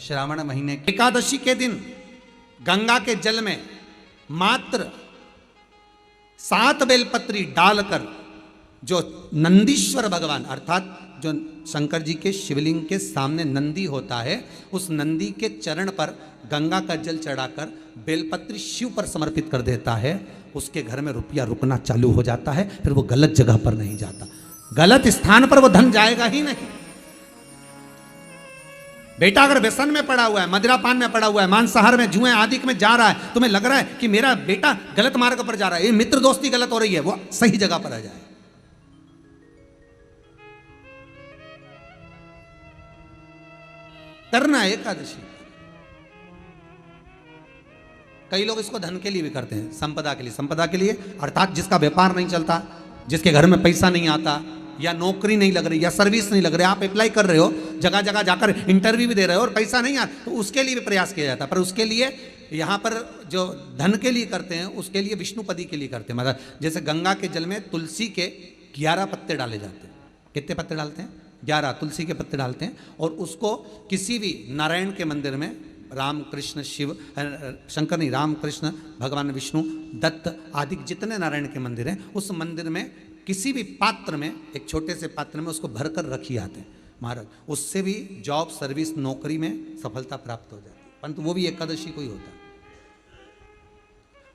श्रावण महीने की एकादशी के दिन गंगा के जल में मात्र 7 बेलपत्री डालकर जो नंदीश्वर भगवान अर्थात जो शंकर जी के शिवलिंग के सामने नंदी होता है, उस नंदी के चरण पर गंगा का जल चढ़ाकर बेलपत्री शिव पर समर्पित कर देता है, उसके घर में रुपया रुकना चालू हो जाता है। फिर वो गलत जगह पर नहीं जाता, गलत स्थान पर वो धन जाएगा ही नहीं। बेटा अगर व्यसन में पड़ा हुआ है, मदिरापान में पड़ा हुआ है, मांसाहार में, जुए आदि में जा रहा है, तुम्हें लग रहा है कि मेरा बेटा गलत मार्ग पर जा रहा है, ये मित्र दोस्ती गलत हो रही है, वो सही जगह पर आ जाए। करना है एकादशी। कई लोग इसको धन के लिए भी करते हैं, संपदा के लिए। संपदा के लिए अर्थात जिसका व्यापार नहीं चलता, जिसके घर में पैसा नहीं आता, या नौकरी नहीं लग रही, या सर्विस नहीं लग रही, आप अप्लाई कर रहे हो, जगह जगह जाकर इंटरव्यू भी दे रहे हो और पैसा नहीं आता, तो उसके लिए भी प्रयास किया जाता है। पर उसके लिए यहाँ पर जो धन के लिए करते हैं, उसके लिए विष्णुपदी के लिए करते हैं। मतलब जैसे गंगा के जल में तुलसी के 11 पत्ते डाले जाते हैं। कितने पत्ते डालते हैं? 11 तुलसी के पत्ते डालते हैं, और उसको किसी भी नारायण के मंदिर में, राम कृष्ण शिव शंकर नहीं, राम कृष्ण भगवान विष्णु दत्त आदि जितने नारायण के मंदिर हैं, उस मंदिर में किसी भी पात्र में, एक छोटे से पात्र में उसको भरकर रखी आते हैं महाराज। उससे भी जॉब सर्विस नौकरी में सफलता प्राप्त हो जाती है, परंतु वो भी एकादशी को ही होता है।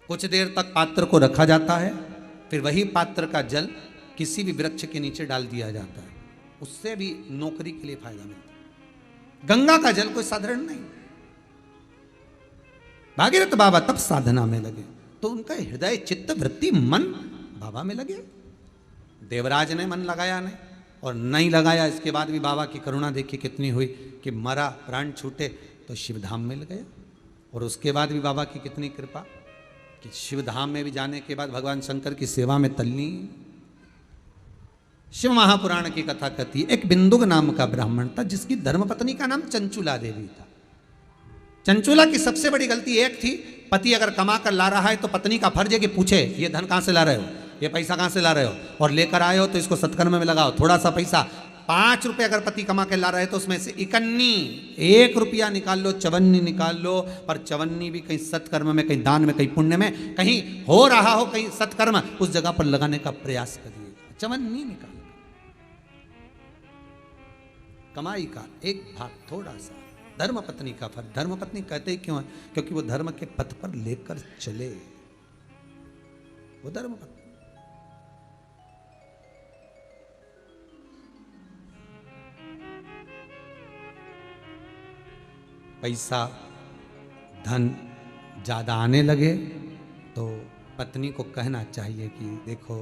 कुछ देर तक पात्र को रखा जाता है, फिर वही पात्र का जल किसी भी वृक्ष के नीचे डाल दिया जाता है, उससे भी नौकरी के लिए फायदा मिलता है। गंगा का जल कोई साधारण नहीं। भागीरथ बाबा तब साधना में लगे तो उनका हृदय चित्त वृत्ति मन बाबा में लगे। देवराज ने मन लगाया नहीं, और नहीं लगाया, इसके बाद भी बाबा की करुणा देखी कितनी हुई कि मरा, प्राण छूटे तो शिवधाम मिल गया। और उसके बाद भी बाबा की कितनी कृपा कि शिवधाम में भी जाने के बाद भगवान शंकर की सेवा में तल्ली। शिव महापुराण की कथा कहती है, एक बिंदुक नाम का ब्राह्मण था जिसकी धर्मपत्नी का नाम चंचुला देवी था। चंचुला की सबसे बड़ी गलती एक थी, पति अगर कमा कर ला रहा है तो पत्नी का फर्ज है कि पूछे ये धन कहां से ला रहे हो, ये पैसा कहां से ला रहे हो, और लेकर आए हो तो इसको सत्कर्म में लगाओ। थोड़ा सा पैसा 5 रुपये अगर पति कमा के ला रहे तो उसमें से 1 रुपया निकाल लो, 54 निकाल लो, पर 54 भी कहीं सत्कर्म में, कहीं दान में, कहीं पुण्य में, कहीं हो रहा हो, कहीं सत्कर्म, उस जगह पर लगाने का प्रयास करिएगा। 54 निकाल, कमाई का एक भाग थोड़ा सा धर्मपत्नी का फल। धर्मपत्नी कहते क्यों है? क्योंकि वो धर्म के पथ पर लेकर चले, वो धर्मपत्नी। पैसा धन ज्यादा आने लगे तो पत्नी को कहना चाहिए कि देखो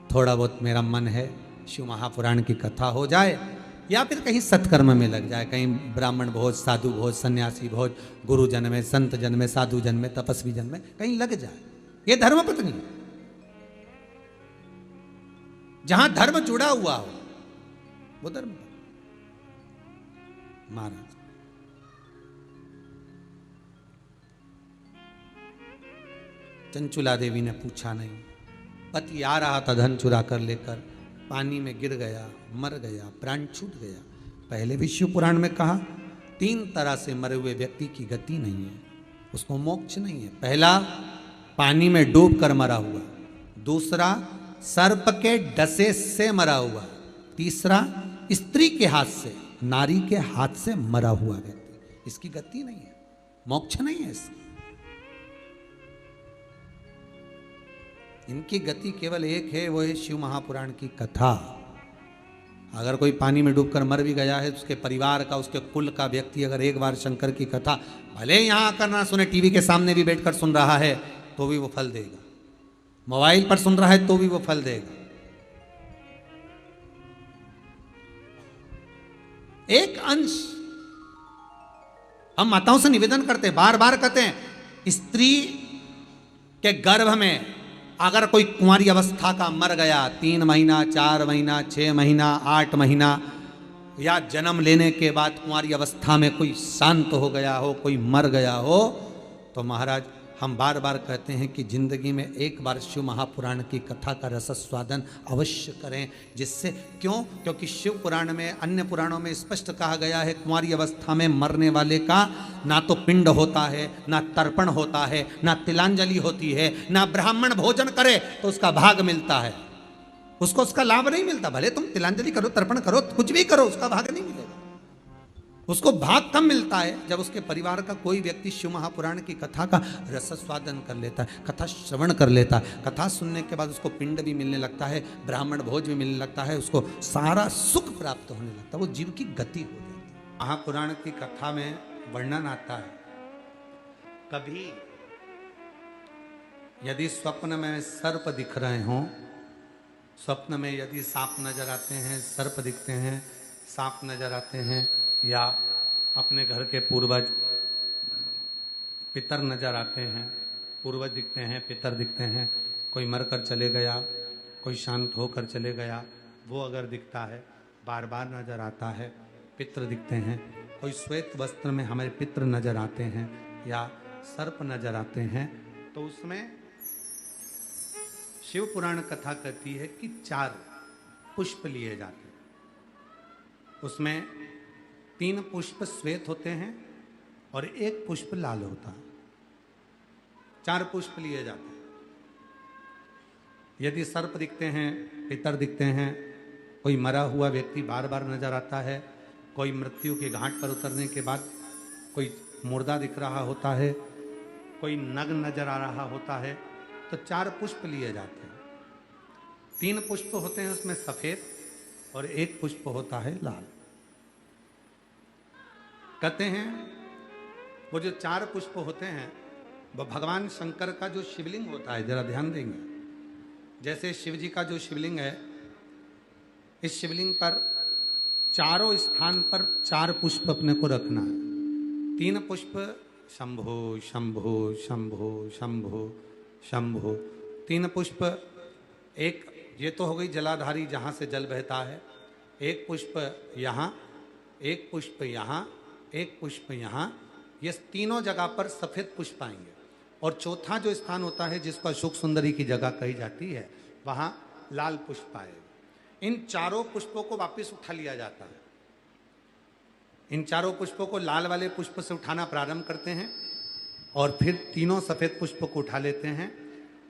थोड़ा बहुत मेरा मन है, शिव महापुराण की कथा हो जाए, या फिर कहीं सत्कर्म में लग जाए, कहीं ब्राह्मण भोज, साधु भोज, सन्यासी भोज, गुरु जन में, संत जन में, साधु जन में, तपस्वी जन में कहीं लग जाए। ये धर्मपत्नी, जहां धर्म जुड़ा हुआ हो वो धर्म। महाराज चंचुला देवी ने पूछा नहीं, पति आ रहा था धन चुरा कर लेकर, पानी में गिर गया, मर गया, प्राण छूट गया। पहले भी शिव पुराण में कहा 3 तरह से मरे हुए व्यक्ति की गति नहीं है, उसको मोक्ष नहीं है। पहला पानी में डूब कर मरा हुआ, दूसरा सर्प के डसे से मरा हुआ, तीसरा स्त्री के हाथ से, नारी के हाथ से मरा हुआ व्यक्ति, इसकी गति नहीं है, मोक्ष नहीं है इसकी। इनकी गति केवल एक है, वो है शिव महापुराण की कथा। अगर कोई पानी में डूबकर मर भी गया है, उसके परिवार का, उसके कुल का व्यक्ति अगर एक बार शंकर की कथा भले यहां आकर ना सुने, टीवी के सामने भी बैठकर सुन रहा है तो भी वो फल देगा, मोबाइल पर सुन रहा है तो भी वो फल देगा। एक अंश हम माताओं से निवेदन करते हैं, बार बार कहते हैं, स्त्री के गर्भ में अगर कोई कुंवारी अवस्था का मर गया, 3 महीना, 4 महीना, 6 महीना, 8 महीना, या जन्म लेने के बाद कुंवारी अवस्था में कोई शांत हो गया हो, कोई मर गया हो, तो महाराज हम बार बार कहते हैं कि जिंदगी में एक बार शिव महापुराण की कथा का रसस्वादन अवश्य करें। जिससे क्यों? क्योंकि शिव पुराण में, अन्य पुराणों में स्पष्ट कहा गया है, कुंवारी अवस्था में मरने वाले का ना तो पिंड होता है, ना तर्पण होता है, ना तिलांजलि होती है, ना ब्राह्मण भोजन करे तो उसका भाग मिलता है। उसको उसका लाभ नहीं मिलता। भले तुम तिलांजलि करो, तर्पण करो, कुछ भी करो, उसका भाग नहीं मिलेगा। उसको भाग कम मिलता है जब उसके परिवार का कोई व्यक्ति शिव महापुराण की कथा का रसस्वादन कर लेता है, कथा श्रवण कर लेता है। कथा सुनने के बाद उसको पिंड भी मिलने लगता है, ब्राह्मण भोज भी मिलने लगता है, उसको सारा सुख प्राप्त होने लगता है, वो जीव की गति हो जाती है। महापुराण की कथा में वर्णन आता है, कभी यदि स्वप्न में सर्प दिख रहे हों, स्वप्न में यदि सांप नजर आते हैं, सर्प दिखते हैं, सांप नजर आते हैं, या अपने घर के पूर्वज पितर नजर आते हैं, पूर्वज दिखते हैं, पितर दिखते हैं, कोई मरकर चले गया, कोई शांत होकर चले गया, वो अगर दिखता है, बार बार नजर आता है, पितर दिखते हैं, कोई श्वेत वस्त्र में हमारे पितर नजर आते हैं, या सर्प नजर आते हैं, तो उसमें शिव पुराण कथा कहती है कि 4 पुष्प लिए जाते हैं। उसमें 3 पुष्प श्वेत होते हैं और 1 पुष्प लाल होता है। 4 पुष्प लिए जाते हैं। यदि सर्प दिखते हैं, पितर दिखते हैं, कोई मरा हुआ व्यक्ति बार बार नजर आता है, कोई मृत्यु के घाट पर उतरने के बाद कोई मुर्दा दिख रहा होता है, कोई नग्न नजर आ रहा होता है, तो 4 पुष्प लिए जाते हैं। 3 पुष्प होते हैं उसमें सफेद और 1 पुष्प होता है लाल। कहते हैं वो जो 4 पुष्प होते हैं वो भगवान शंकर का जो शिवलिंग होता है, जरा ध्यान देंगे, जैसे शिव जी का जो शिवलिंग है, इस शिवलिंग पर चारों स्थान पर 4 पुष्प अपने को रखना है। 3 पुष्प शंभो शंभो शंभो शंभो शंभो, 3 पुष्प, एक ये तो हो गई जलाधारी जहाँ से जल बहता है, 1 पुष्प यहाँ, 1 पुष्प यहाँ, 1 पुष्प यहाँ, ये तीनों जगह पर सफेद पुष्प आएंगे। और चौथा जो स्थान होता है जिसको अशोक सुंदरी की जगह कही जाती है, वहाँ लाल पुष्प आएगा। इन 4 पुष्पों को वापस उठा लिया जाता है। इन 4 पुष्पों को लाल वाले पुष्प से उठाना प्रारंभ करते हैं और फिर तीनों सफेद पुष्प को उठा लेते हैं।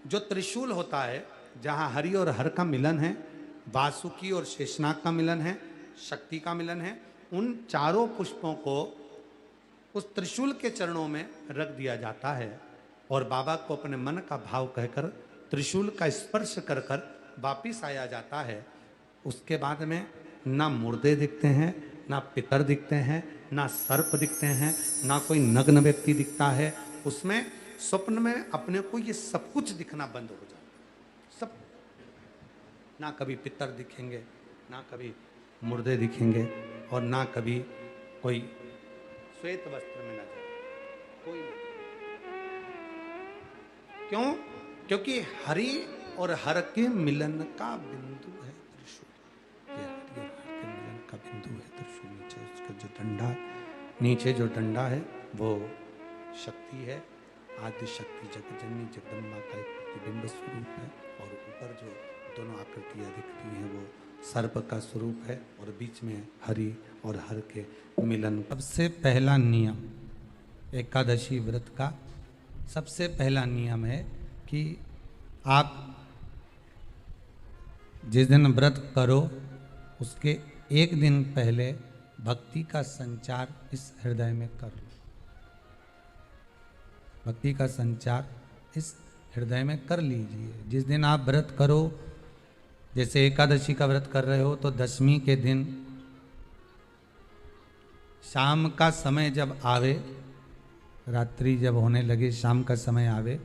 जो त्रिशूल होता है, जहाँ हरि और हर का मिलन है, वासुकी और शेषनाग का मिलन है, शक्ति का मिलन है, उन 4 पुष्पों को उस त्रिशूल के चरणों में रख दिया जाता है और बाबा को अपने मन का भाव कहकर त्रिशूल का स्पर्श कर कर वापिस आया जाता है। उसके बाद में ना मुर्दे दिखते हैं, ना पितर दिखते हैं, ना सर्प दिखते हैं, ना कोई नग्न व्यक्ति दिखता है। उसमें स्वप्न में अपने को ये सब कुछ दिखना बंद हो जाता है। सब, ना कभी पितर दिखेंगे, ना कभी मुर्दे दिखेंगे, और ना कभी कोई श्वेत वस्त्र में नजर, कोई नहीं। क्यों? क्योंकि हरि और हर के मिलन का बिंदु है त्रिशूल। ये हरि और हर के मिलन का बिंदु है त्रिशूल। नीचे उसका जो डंडा, नीचे जो डंडा है वो शक्ति है, आदि शक्ति जगजननी जगदम्बा का एक प्रतिबिंब स्वरूप है, और ऊपर जो दोनों आकृतियां दिखती हैं वो सर्प का स्वरूप है, और बीच में हरि और हर के मिलन। सबसे पहला नियम एकादशी व्रत का, सबसे पहला नियम है कि आप जिस दिन व्रत करो उसके 1 दिन पहले भक्ति का संचार इस हृदय में कर लो। भक्ति का संचार इस हृदय में कर लीजिए। जिस दिन आप व्रत करो, जैसे एकादशी का व्रत कर रहे हो, तो 10वीं के दिन शाम का समय जब आवे, रात्रि जब होने लगे, शाम का समय आवे,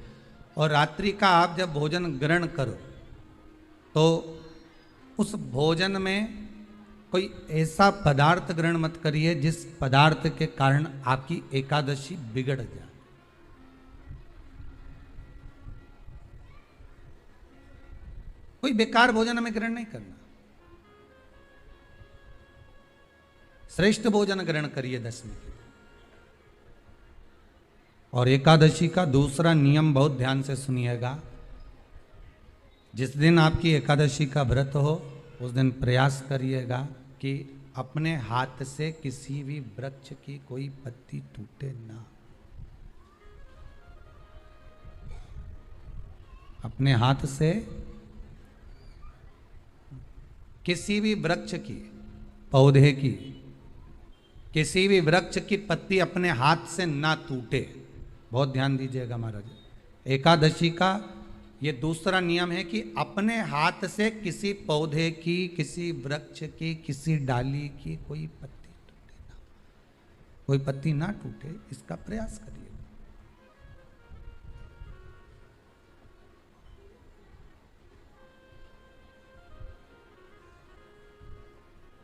और रात्रि का आप जब भोजन ग्रहण करो, तो उस भोजन में कोई ऐसा पदार्थ ग्रहण मत करिए जिस पदार्थ के कारण आपकी एकादशी बिगड़ जाए। कोई बेकार भोजन हमें ग्रहण नहीं करना। श्रेष्ठ भोजन ग्रहण करिए 10वीं के, और एकादशी का दूसरा नियम बहुत ध्यान से सुनिएगा। जिस दिन आपकी एकादशी का व्रत हो उस दिन प्रयास करिएगा कि अपने हाथ से किसी भी वृक्ष की कोई पत्ती टूटे ना। अपने हाथ से किसी भी वृक्ष की, पौधे की, किसी भी वृक्ष की पत्ती अपने हाथ से ना टूटे। बहुत ध्यान दीजिएगा महाराज। एकादशी का ये दूसरा नियम है कि अपने हाथ से किसी पौधे की, किसी वृक्ष की, किसी डाली की कोई पत्ती टूटे ना, कोई पत्ती ना टूटे, इसका प्रयास करिए।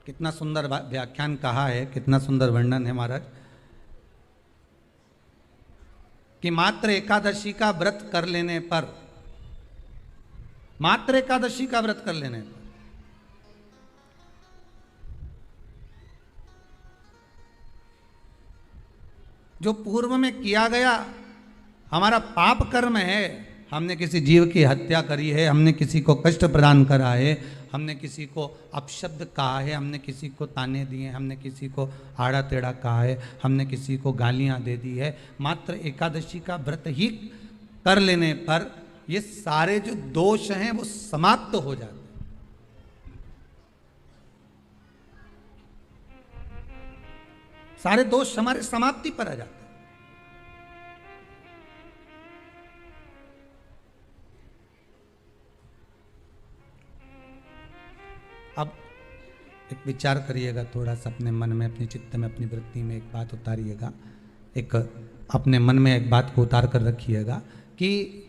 कितना सुंदर व्याख्यान कहा है, कितना सुंदर वर्णन है महाराज कि मात्र एकादशी का व्रत कर लेने पर, मात्र एकादशी का व्रत कर लेने पर जो पूर्व में किया गया हमारा पाप कर्म है, हमने किसी जीव की हत्या करी है, हमने किसी को कष्ट प्रदान करा है, हमने किसी को अपशब्द कहा है, हमने किसी को ताने दिए, हमने किसी को आड़ा टेढ़ा कहा है, हमने किसी को गालियां दे दी है, मात्र एकादशी का व्रत ही कर लेने पर ये सारे जो दोष हैं वो समाप्त हो जाते हैं। सारे दोष हमारे समाप्ति पर आ जाते हैं। अब एक विचार करिएगा थोड़ा सा अपने मन में, अपने चित्त में, अपनी वृत्ति में एक बात उतारिएगा। एक अपने मन में एक बात को उतार कर रखिएगा कि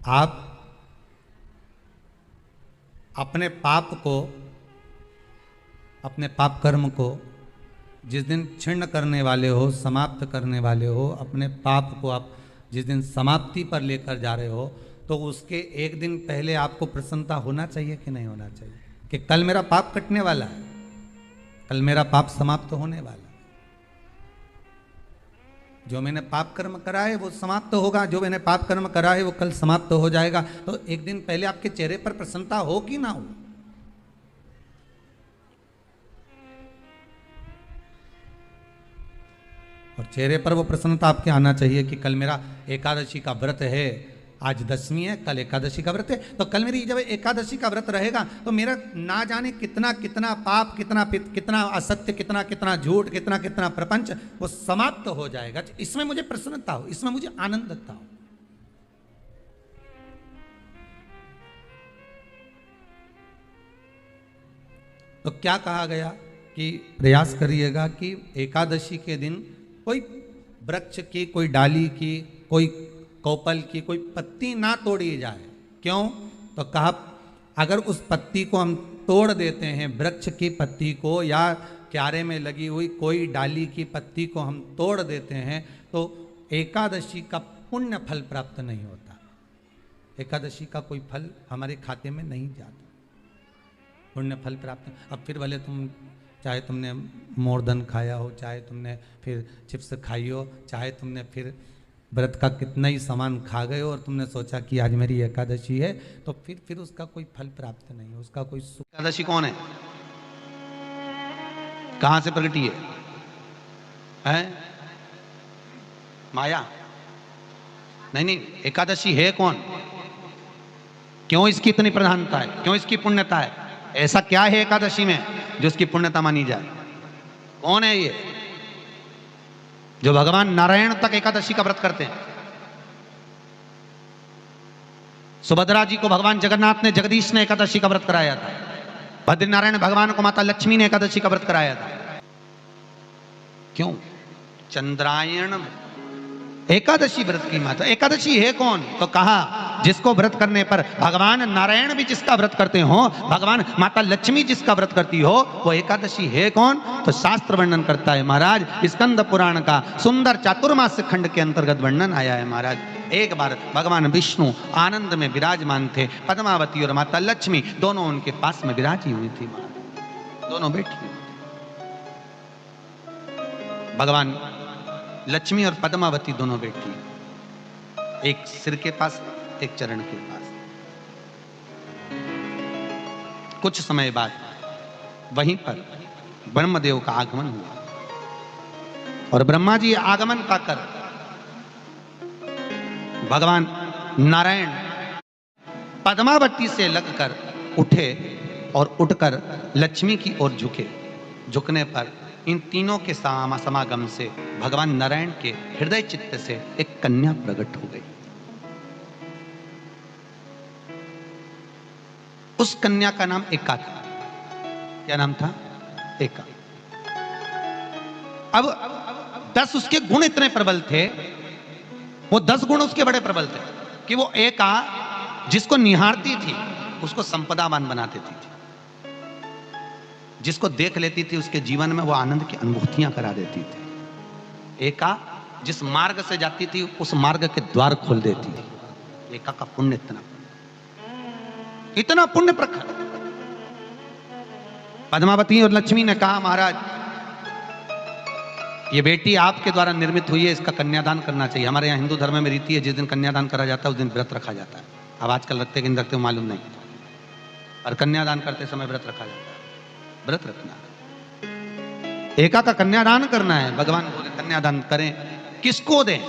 आप अपने पाप को, अपने पाप कर्म को जिस दिन छिन्न करने वाले हो, समाप्त करने वाले हो, अपने पाप को आप जिस दिन समाप्ति पर लेकर जा रहे हो, तो उसके एक दिन पहले आपको प्रसन्नता होना चाहिए कि नहीं होना चाहिए कि कल मेरा पाप कटने वाला है, कल मेरा पाप समाप्त होने वाला है। जो मैंने पाप कर्म करा है वो समाप्त होगा, जो मैंने पाप कर्म करा है वो कल समाप्त हो जाएगा। तो एक दिन पहले आपके चेहरे पर प्रसन्नता हो कि ना हो? और चेहरे पर वो प्रसन्नता आपके आना चाहिए कि कल मेरा एकादशी का व्रत है, आज दशमी है, कल एकादशी का व्रत है, तो कल मेरी जब एकादशी का व्रत रहेगा तो मेरा ना जाने कितना कितना पाप, कितना असत्य, कितना कितना झूठ, कितना कितना प्रपंच वो समाप्त हो जाएगा। इसमें मुझे प्रसन्नता हो, इसमें मुझे आनंदता हो। तो क्या कहा गया कि प्रयास करिएगा कि एकादशी के दिन कोई वृक्ष की, कोई डाली की, कोई कोपल की कोई पत्ती ना तोड़ी जाए। क्यों? तो कहा अगर उस पत्ती को हम तोड़ देते हैं, वृक्ष की पत्ती को या क्यारे में लगी हुई कोई डाली की पत्ती को हम तोड़ देते हैं तो एकादशी का पुण्य फल प्राप्त नहीं होता, एकादशी का कोई फल हमारे खाते में नहीं जाता, पुण्य फल प्राप्त। अब फिर भले तुम चाहे तुमने मोरधन खाया हो, चाहे तुमने फिर चिप्स खाई हो, चाहे तुमने फिर व्रत का कितना ही सामान खा गए हो और तुमने सोचा कि आज मेरी एकादशी है, तो फिर उसका कोई फल प्राप्त नहीं है, उसका कोई सुख। एकादशी कौन है? कहां से प्रगटी है? माया? नहीं, एकादशी है कौन? क्यों इसकी इतनी प्रधानता है? क्यों इसकी पुण्यता है? ऐसा क्या है एकादशी में जो इसकी पुण्यता मानी जाए? कौन है ये जो भगवान नारायण तक एकादशी का व्रत करते हैं? सुभद्रा जी को भगवान जगन्नाथ ने, जगदीश ने एकादशी का व्रत कराया था। बद्रीनारायण भगवान को माता लक्ष्मी ने एकादशी का व्रत कराया था। क्यों? चंद्रायण एकादशी व्रत की माता। एकादशी है कौन? तो कहा जिसको व्रत करने पर भगवान नारायण भी जिसका व्रत करते हो, भगवान माता लक्ष्मी जिसका व्रत करती हो, वो एकादशी है कौन? तो शास्त्र वर्णन करता है महाराज, स्कंद पुराण का सुंदर चातुर्मास्य खंड के अंतर्गत वर्णन आया है महाराज। एक बार भगवान विष्णु आनंद में विराजमान थे, पद्मावती और माता लक्ष्मी दोनों उनके पास में विराजी हुई थी महाराज, दोनों बैठी हुई। भगवान लक्ष्मी और पद्मावती दोनों बैठी, एक सिर के पास, एक चरण के पास। कुछ समय बाद वहीं पर ब्रह्मदेव का आगमन हुआ और ब्रह्मा जी आगमन पाकर भगवान नारायण पद्मावती से लगकर उठे और उठकर लक्ष्मी की ओर झुके। झुकने पर इन तीनों के समागम से भगवान नारायण के हृदय चित्त से एक कन्या प्रकट हो गई। उस कन्या का नाम एका था। क्या नाम था? एका। अब 10 उसके गुण इतने प्रबल थे, वो 10 गुण उसके बड़े प्रबल थे कि वो एका जिसको निहारती थी उसको संपदावान बना देती थी, जिसको देख लेती थी उसके जीवन में वो आनंद की अनुभूतियां करा देती थी। एका जिस मार्ग से जाती थी उस मार्ग के द्वार खोल देती थी। एका का पुण्य इतना पुण्य प्रखर। पद्मावती और लक्ष्मी ने कहा, महाराज ये बेटी आपके द्वारा निर्मित हुई है, इसका कन्यादान करना चाहिए। हमारे यहाँ हिंदू धर्म में रीति है, जिस दिन कन्यादान करा जाता है उस दिन व्रत रखा जाता है। अब आजकल रखते कि नहीं रखते मालूम नहीं, और कन्यादान करते समय व्रत रखा जाता है। व्रत रखना, एका का कन्यादान करना है। भगवान बोले कन्यादान करें, किसको दें?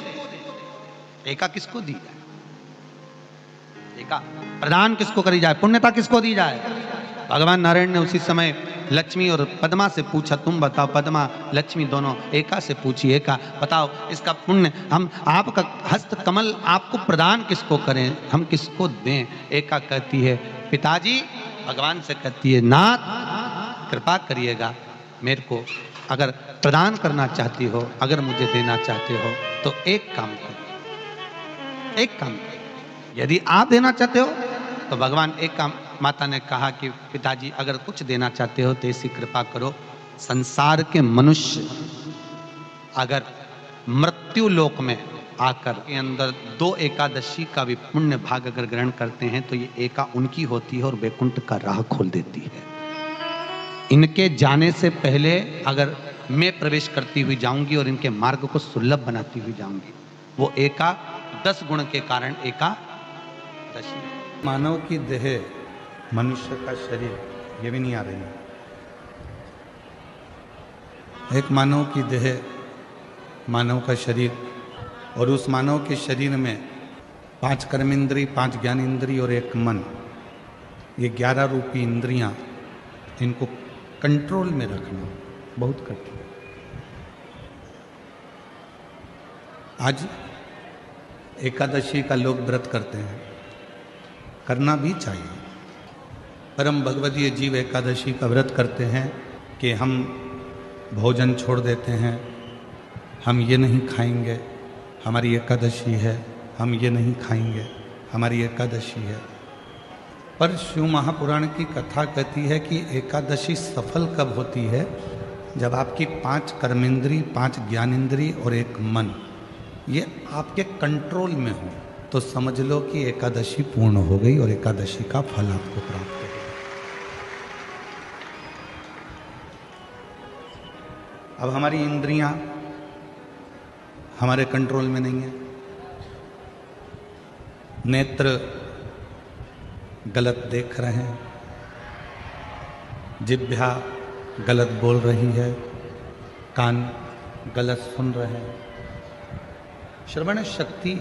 एका किसको दी जाए? एका प्रदान किसको करी जाए? पुण्यता किसको दी जाए? भगवान नारायण ने उसी समय लक्ष्मी और पद्मा से पूछा, तुम बताओ। पद्मा लक्ष्मी दोनों एका से पूछी, एका बताओ इसका पुण्य हम आपका हस्त कमल आपको प्रदान किसको करें, हम किसको दें? एका कहती है पिताजी, भगवान से कहती है नाथ कृपा करिएगा, मेरे को अगर प्रदान करना चाहती हो, अगर मुझे देना चाहते हो तो एक काम करो, एक काम करो। यदि आप देना चाहते हो तो भगवान एक काम, माता ने कहा कि पिताजी अगर कुछ देना चाहते हो तो ऐसी कृपा करो, संसार के मनुष्य अगर मृत्यु लोक में आकर के अंदर 2 एकादशी का भी पुण्य भाग अगर ग्रहण करते हैं तो ये एका उनकी होती है और वैकुंठ का राह खोल देती है। इनके जाने से पहले अगर मैं प्रवेश करती हुई जाऊंगी और इनके मार्ग को सुलभ बनाती हुई जाऊंगी। वो एका 10 गुण के कारण एकादशी। मानव की देह, मनुष्य का शरीर, ये भी नहीं आ रही है। एक मानव की देह, मानव का शरीर, और उस मानव के शरीर में 5 कर्मेंद्री, 5 ज्ञानेंद्री और 1 मन, ये 11 रूपी इंद्रियां, इनको कंट्रोल में रखना बहुत कठिन। आज एकादशी का लोग व्रत करते हैं, करना भी चाहिए। परम भगवदीय जीव एकादशी का व्रत करते हैं कि हम भोजन छोड़ देते हैं, हम ये नहीं खाएंगे, हमारी एकादशी है, हम ये नहीं खाएंगे, हमारी एकादशी है। पर शिव महापुराण की कथा कहती है कि एकादशी सफल कब होती है? जब आपकी 5 कर्मेंद्री, 5 ज्ञानेंद्री और 1 मन ये आपके कंट्रोल में हो, तो समझ लो कि एकादशी पूर्ण हो गई और एकादशी का फल आपको प्राप्त हो गया। अब हमारी इंद्रियां हमारे कंट्रोल में नहीं है। नेत्र गलत देख रहे हैं, जिह्वा गलत बोल रही है, कान गलत सुन रहे हैं, श्रवण शक्ति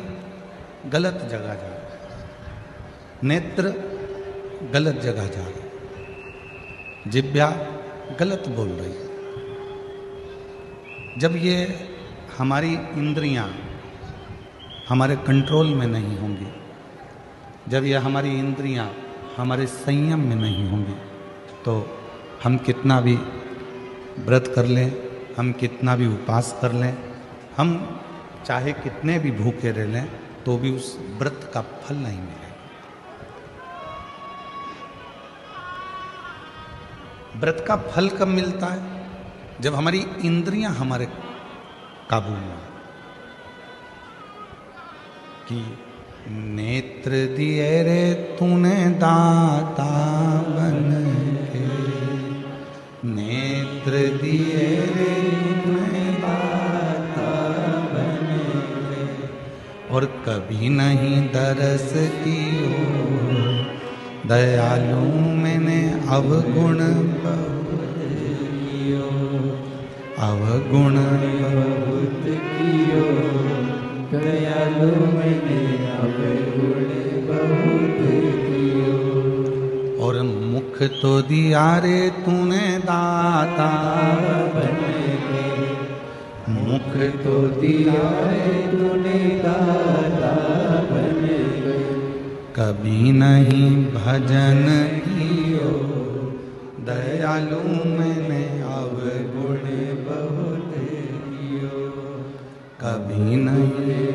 गलत जगह जा रही है, नेत्र गलत जगह जा रहे हैं, जिह्वा गलत बोल रही है। जब ये हमारी इंद्रियां हमारे कंट्रोल में नहीं होंगी, जब ये हमारी इंद्रियां हमारे संयम में नहीं होंगी, तो हम कितना भी व्रत कर लें, हम कितना भी उपवास कर लें, हम चाहे कितने भी भूखे रह लें, तो भी उस व्रत का फल नहीं मिलेगा। व्रत का फल कब मिलता है? जब हमारी इंद्रियां हमारे काबू में हो। कि नेत्र दिए रे तूने दाता बन के, नेत्र दिए रे तूने दाता और कभी नहीं दरस कियो, दयालु मैंने अवगुण बहुत कियो, अवगुण बहुत कियो, दयालु मैंने अवगुण बहुत कियो। और मुख तो दिया रे तूने दाता बन के, मुख तो दिया रे तूने दाता बन के, कभी नहीं भजन कियो, दयालु मैंने अवगुण बहुत कियो, कभी नहीं